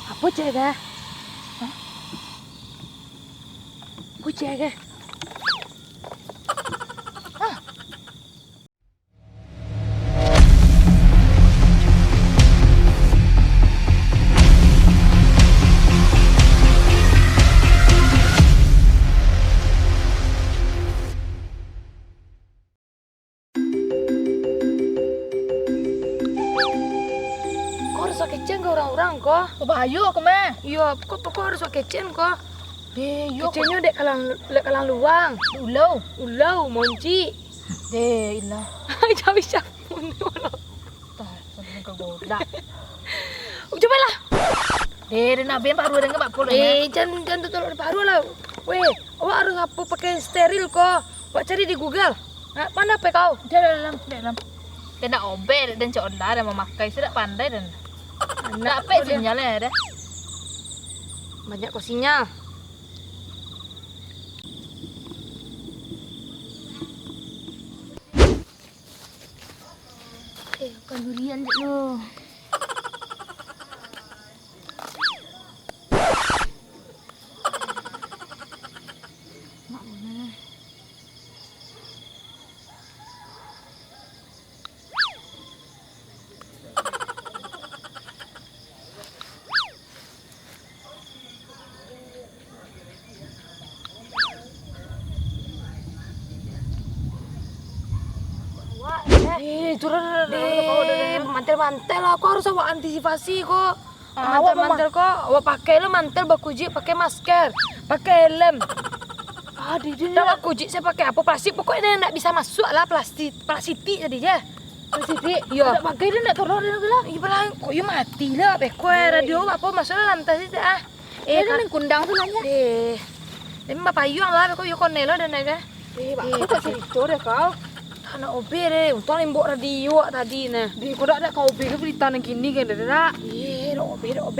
Apa cek dah? Apa cek dah? Kecen ke orang-orang kok. Bayu aku mah. Iya, kok harus kecen kok. Yo Kecennya dek kalang luang. Ulau, monci. Ilah. Jangan bisa mundur. Tah, sampai ke goda. Coba lah. Nabi baru ada enggak pula. Jangan tutul baru lah. Weh, awak harus apa pakai steril kok. Awak cari di Google. Nah, mana apa kau? Dalam. Dia nak obe dan coba dan memakai sudah pandai dan. Nak apa sinyalnya ada? Banyak kok sinyal. Bukan durian lo. Mantel lah, aku harus awak antisipasi kok. Mantel kok, awak pakai lo mantel bakuji, pakai masker, pakai helm. Dah bakuji saya pakai apa plastik, pokoknya enggak bisa masuk lah plastik jadi ya. Plastik, iya. Tak pakai dia nak tolong dia lah. Iya belang, kok ya mati lah, radio apa masalah lantas itu ah. Dia main kundang tu nanya. Tapi bapak Yuang lah, kok yo konelo dan naga. Aku tak cerita deh kau. Anak OB deh, untung limbok radio tadi nah. Di kau dak kau OB ke berita yang gini kan dah. OB.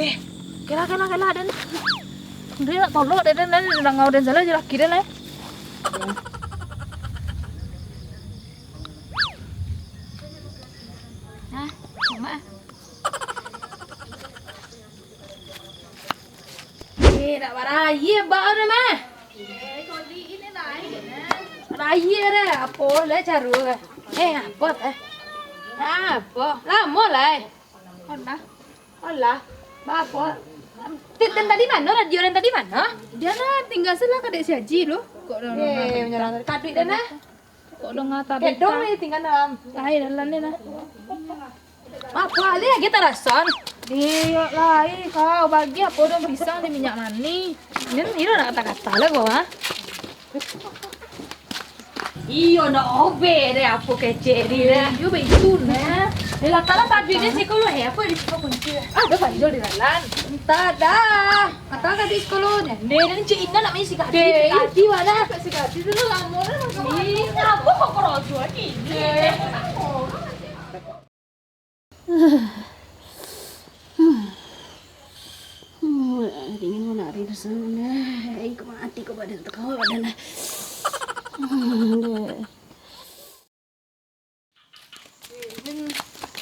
Kela dan. Dia nak tolong dan ngau dan salah jelas kira lah. Nah, mama. Nak barayi baru mah. Raya deh, apa lah caru? Apa teh? Apa? Lama lah. Olah. Apa? Dan tadi mana? Radio dan tadi mana? Dia nak tinggal selah kadek si Haji lo. Kok dah menyerang kadek dan nah. Kok dah ngata Kedong ni tinggal dalam. Lai dalam ni nah. Apa dia kita rason? Dia lai kau bagi apa dah pisang di minyak mani. Ini nak kata-kata lah gua. Iyo nak obe deh apa kece dia. Yo begitu nah. Lah tala tadi ni sekolah apa di sekolah kunci. Ada panjol di dalam. Entah dah. Kata kan di sekolahnya. Dia Cik Ina nak main sikati. Sikati mana? Sikati dulu lama dah. Ih, apa kok kerosot lagi? Dingin mau nari di sana. Aku mati kok badan terkawal badan.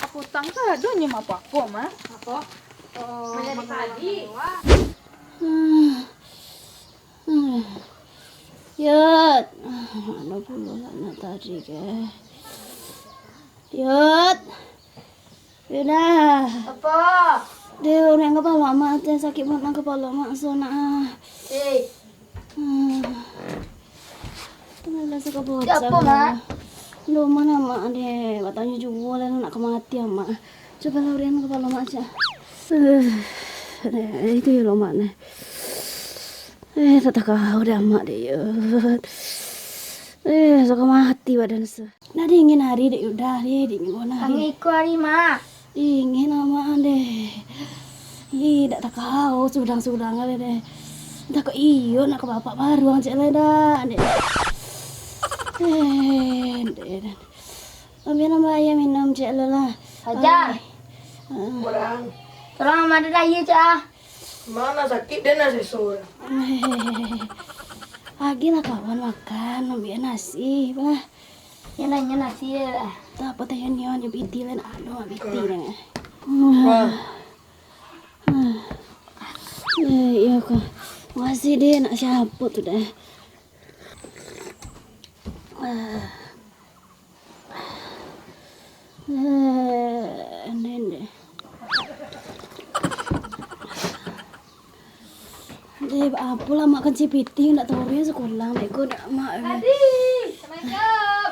Aku tangka ada nyem apa mah? Apa? Menjadi tadi. Yot, mana puluh anak tadi ke? Yot, Yuna. Apa? Dia orang kepala mak, sakit banget kepala mak sona. Tengah suka bocah. Apa mak? Lu mana mak deh, katanya juga lah nak kematian mak. Coba lorian kepala mak aja. Itu ya lo mak nih. Tak kau dah mak deh ya. Suka mati badan se. Nah dingin hari deh udah deh dingin mana hari. Kami ikut hari mak. Dingin lama deh. Tak kau sudang kali deh. Tak kau iyo nak ke bapak baru angcek lah dah deh. Ambil nama ayah minum cek lah. Hajar. Kurang. Terang mana raya cak? Mana sakit dia nasi sur. Lagi lah kawan makan, ambil nasi lah. Yang nanya nasi ya. Tak apa teh nyon yang biti lah, aduh biti lah. Iya kok. Masih deh nak siapa tu dah. Nene. Deh, apa lah makan CPT nak tahu dia sekolah nak ikut mak. Assalamualaikum.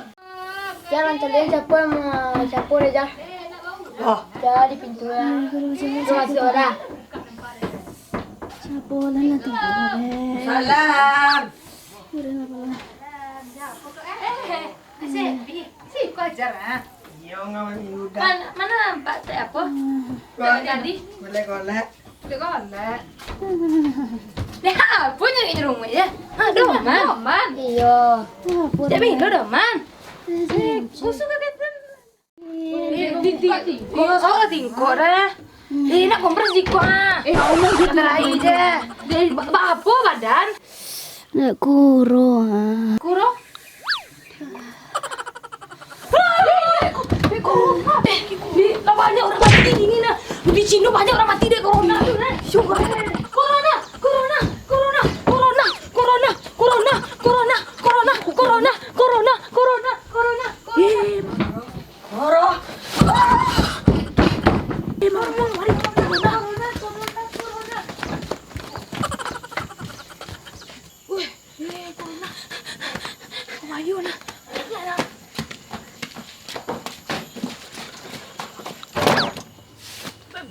Jangan cari siapa deh jah. Oh, jah di pintu ya. Terima kasih orang. Siapa lah nak tahu deh. Salam. Udah apa lah. Si kau ajar ah. Yo ngawan udah. Mana nampak teh apa? Tak jadi. Boleh golek. Tidak golek. Dah apa yang ini rumah ya? Doman. Doman. Iya. Apa Tapi lo doman. Kau Suka kata. Kau salah tingkor dah. Nak kompres di kuah. Allah kita lagi je. Apa badan? nak kuro. Kuro? Banyak orang mati di sini nah. Di Cina banyak orang mati deh corona tu nah. Corona, corona, corona, corona, corona, corona, corona, corona, corona, corona, corona, corona. Corona. Mari corona. Wih, corona. Ayo nah.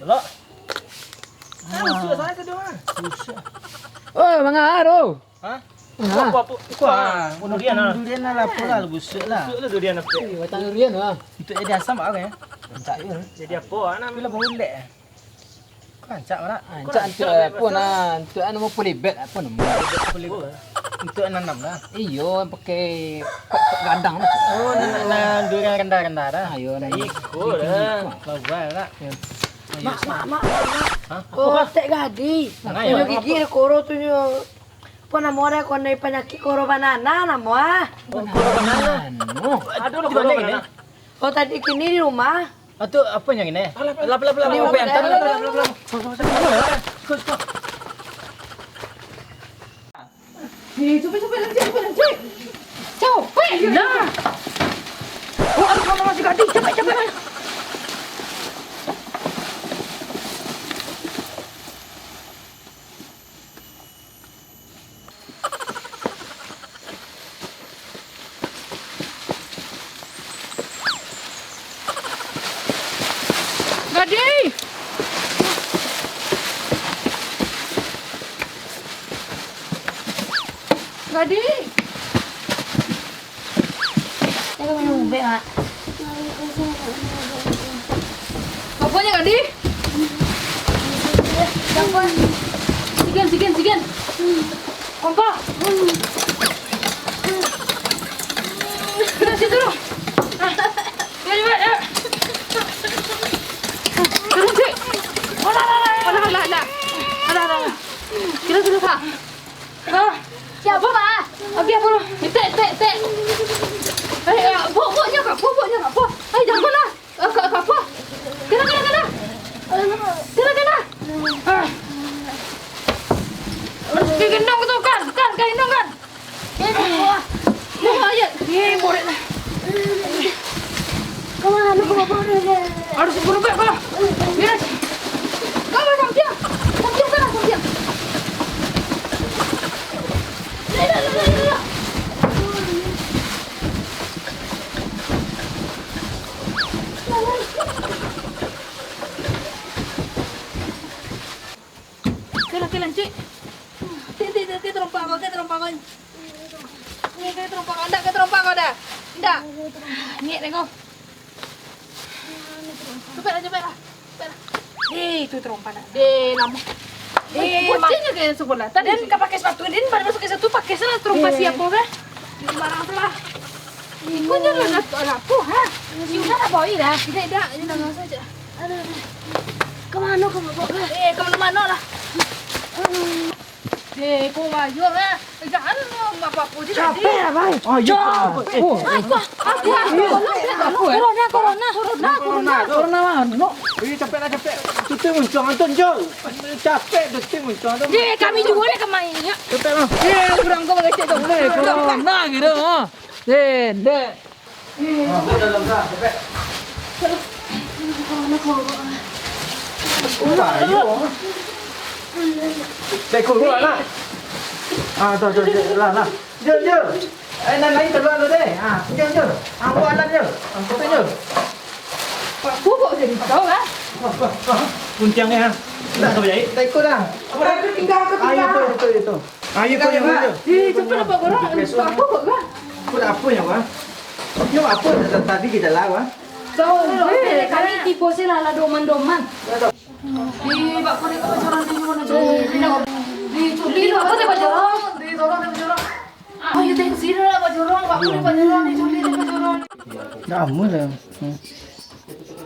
Belok. Susah saya kedua. Susah. Oh, mangaro. Ha? Apa? Kuah. Durian lah. Durian lah apa lah busuk lah. Busuk lah durian apa? Batang durian ah. Untuk jadi asam apa ya? Kancak ya. Jadi apa anak? Bila boleh. Kancak mana? Ancak antuk apa nah, antuk anu mau pelibet apa nama? Untuk nanam lah. Iyo pakai gadang lah. Oh, nanam durian rendah-rendah dah. Ayo nah. Ikut lah. Bawal lah. Mak. Hah? Oh, tek gadi. Nah, Punya ya. gigi koro tu nyo. Apa nama dia kau penyakit koro banana nama? Anu. Aduh, lu kemana ini? Oh tadi kini di rumah. Itu apa yang ini? Lap. Ini Apa yang apa? Cepet lanjut. Cepet lah. Oh, harus kamu masih gadi. Cepet. Gadi. Gadi. Saya minum ube, Mak. Apanya, Gadi? Siapa? Sigen. Kompa. Kita situ dulu. Ya. Turun, Cik. Lah. Ada. Kita sudah, Pak. Siapa, Pak? Abi apa lu? Tek. Boknya kak. Jangan lah. Apa? Kena. Gendong tu kan? Gendong kan? Ayo. Boleh lah. Kemana lu bawa dia? Harus buru baik kalau. Biar. Kamu sampiang kan sampiang. Lah. Kelan cik. Ti terompak kau. Ni ke terompak kau. Ndak ke terompak kau dah. Ndak. Ni tengok. Cepet lah. Itu terompak dah. Lama. Bocahnya kayak sekolah. Tadi kan pakai sepatu. Din pada masuk ke satu pakai salah terompak siapa kan? Barang selah. Ikut jalan aku, ha? Sudah nak bawa dah. Tidak. Ini dah saja. Ada. Kemana kau bawa? Kemana-mana lah. Kau wajib lah. Jangan apa-apa je. Capek lah, Bang. Oh, ya. Corona mah. No. Capek lah, capek. Tutu muncung Anton jol. Capek tutu muncung Anton. Dia kami juga boleh kemain ya. Capek mah. Kurang kau pakai cek tu boleh. Corona gitu. Dek. Dalam dah, capek. Dek keluar lah. Tuh, lah. Jel. Lain keluar lu deh. Jel. Buat lah jel. Kopi jel. Kok jadi kau kan? Puncangnya ha. Tak tahu jadi. Tak ikut dah. Apa tinggal. Itu. Ayo kau yang mana? Cepat apa korang? Apa kok kan? Kau apa ya, Wah? Yo apa tadi kita lawan. Kami tipe sih lah doman-doman. Di bak kau dekat pacaran di mana jorong. Di apa dekat jorong? Di jorong. Ayo tensi lah pak jorong. Bak kau dekat jorong. Di jorong. Kamu lah.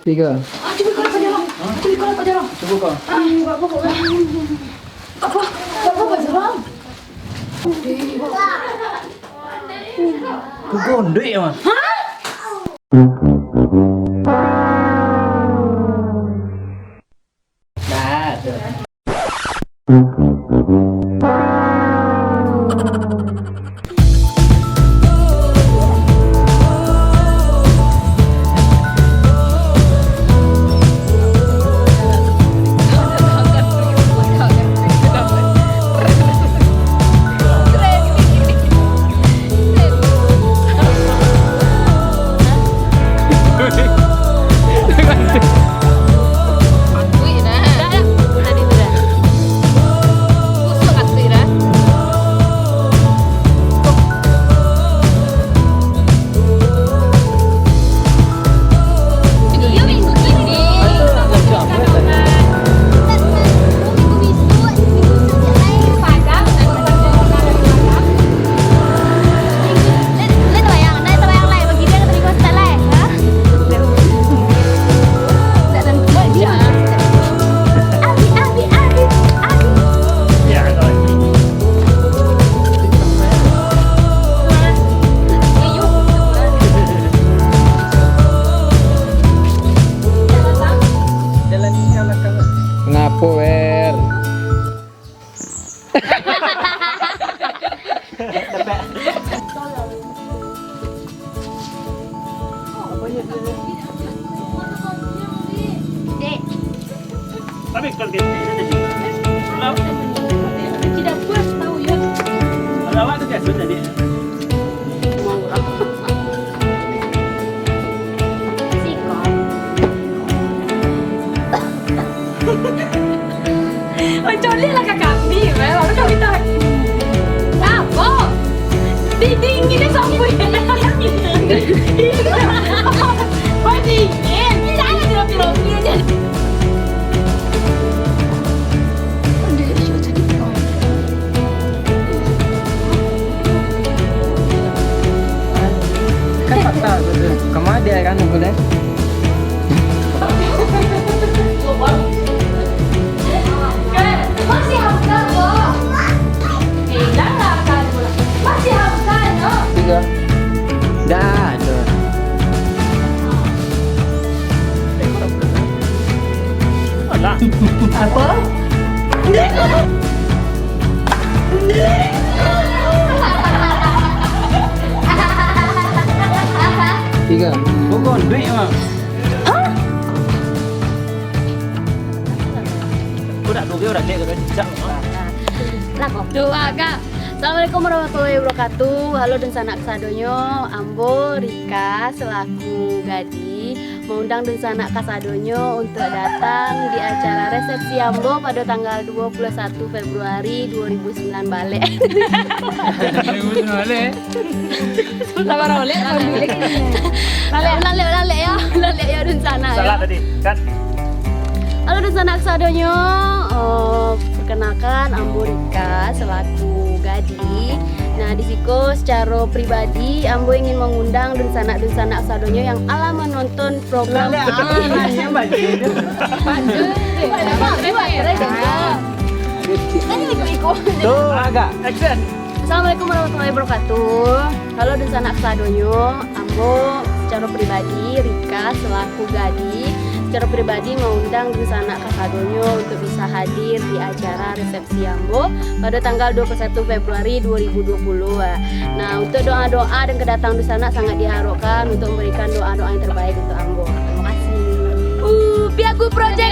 3. Cuba kau dekat jorong. Cuba kau dekat jorong. Cuba kau. Bak kau apa? Bak kau dekat jorong. Kau gondek ya, Mas. Kenapa, Wer? Tapi kalau kita tadi. Kalau Tidak puas tahu ya. awak tu biasa tadi. Macam ni lah kakak kami, baru kami tak. Apa? Dingin ni sampai. Wah dingin, jangan tiru-tiru aja. Kan fakta betul. Kamu ada kan boleh? Masih hamka kok. Jangan kan. Masih hamka no. 3. Dah ada. Alah. Apa? Tiga. Kau gondek mah. Kau dah tahu ke orang dek kau cak. Doa kak. Assalamualaikum warahmatullahi wabarakatuh. Halo dan sanak sadonyo, Ambo Rika selaku Gadi mengundang dan sanak kasadonyo untuk datang di acara resepsi Ambo pada tanggal 21 Februari 2009 balik. Sabar oleh. Lale ya dan sanak. Salah tadi kan. Halo dan sanak sadonyo, perkenalkan Ambo Rika selaku Gadi. Nah di siko secara pribadi Ambo ingin mengundang dan sanak sadonyo yang ala menonton program Anaknya baju dia. Ini ikut-ikut. Tuh agak action. Assalamualaikum warahmatullahi wabarakatuh. Halo dan sanak sadonyo, Ambo secara pribadi, Rika selaku Gadi secara pribadi mengundang dan sanak kasadonyo untuk bisa hadir di acara resepsi Ambo pada tanggal 21 Februari 2020. Nah, untuk doa-doa dan kedatangan di sana sangat diharapkan untuk memberikan doa-doa yang terbaik untuk Ambo. Terima kasih. Piagu Project